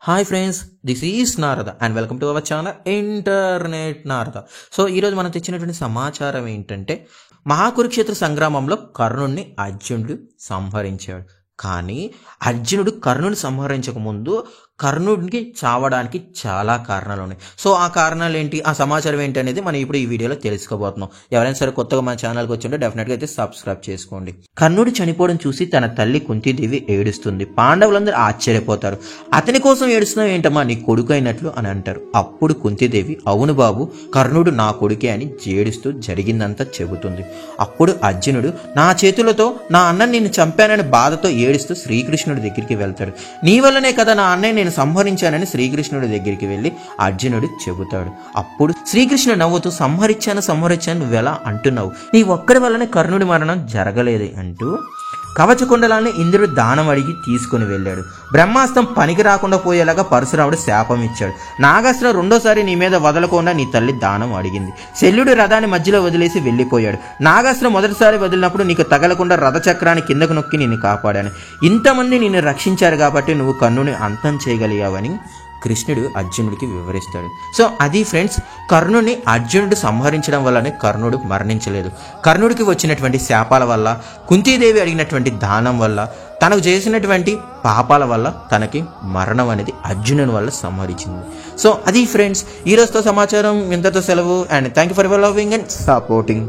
Hi friends, this is Narada and welcome to our channel internet Narada. So ఈరోజు మనం తెచ్చినటువంటి సమాచారం ఏంటంటే, మహాకురుక్షేత్ర సంగ్రామంలో కర్ణుడిని అర్జునుడు సంహరించాడు. కానీ అర్జునుడు కర్ణుని సంహరించక ముందు కర్ణుడికి చావడానికి చాలా కారణాలు ఉన్నాయి. సో ఆ కారణాలు ఏంటి, ఆ సమాచారం ఏంటి అనేది మనం ఇప్పుడు ఈ వీడియోలో తెలుసుకోబోతున్నాం. ఎవరైనా సరే కొత్తగా మన ఛానల్కి వచ్చింటే డెఫినెట్గా అయితే సబ్స్క్రైబ్ చేసుకోండి. కర్ణుడు చనిపోవడం చూసి తన తల్లి కుంతీదేవి ఏడుస్తుంది. పాండవులందరూ ఆశ్చర్యపోతారు. అతని కోసం ఏడుస్తున్నావు ఏంటమ్మా, నీ కొడుకు అయినట్లు అని అంటారు. అప్పుడు కుంతీదేవి, అవును బాబు, కర్ణుడు నా కొడుకే అని ఏడుస్తూ జరిగిందంతా చెబుతుంది. అప్పుడు అర్జునుడు, నా చేతులతో నా అన్నని నేను చంపానని బాధతో ఏడుస్తూ శ్రీకృష్ణుడి దగ్గరికి వెళ్తాడు. నీ వల్లనే కదా నా అన్నయ్య నేను సంహరించానని శ్రీకృష్ణుడి దగ్గరికి వెళ్ళి అర్జునుడు చెబుతాడు. అప్పుడు శ్రీకృష్ణుడు నవ్వుతూ, సంహరించాను నువ్వెలా అంటున్నావు, నీ ఒక్కడి వల్లనే కర్ణుడి మరణం జరగలేదు అంటూ కవచకుండలాన్ని ఇంద్రుడు దానం అడిగి తీసుకుని వెళ్ళాడు. బ్రహ్మాస్త్రం పనికి రాకుండా పోయేలాగా పరశురాముడు శాపం ఇచ్చాడు. నాగాస్త్రం రెండోసారి నీ మీద వదలకుండా నీ తల్లి దానం అడిగింది. శల్యుడు రథాన్ని మధ్యలో వదిలేసి వెళ్ళిపోయాడు. నాగాస్త్రం మొదటిసారి వదిలినప్పుడు నీకు తగలకుండా రథచక్రాన్ని కిందకు నొక్కి నిన్ను కాపాడాను. ఇంతమంది నిన్ను రక్షించారు కాబట్టి నువ్వు కర్ణుని అంతం చేయగలిగావని కృష్ణుడు అర్జునుడికి వివరిస్తాడు. సో అది ఫ్రెండ్స్, కర్ణుడిని అర్జునుడు సంహరించడం వల్లనే కర్ణుడు మరణించలేదు. కర్ణుడికి వచ్చినటువంటి శాపాల వల్ల, కుంతీదేవి అడిగినటువంటి దానం వల్ల, తనకు చేసినటువంటి పాపాల వల్ల తనకి మరణం అనేది అర్జునుని వల్ల సంహరించింది. సో అది ఫ్రెండ్స్, ఈ రోజుతో సమాచారం ఇంతతో సెలవు. And thank you for your loving and supporting.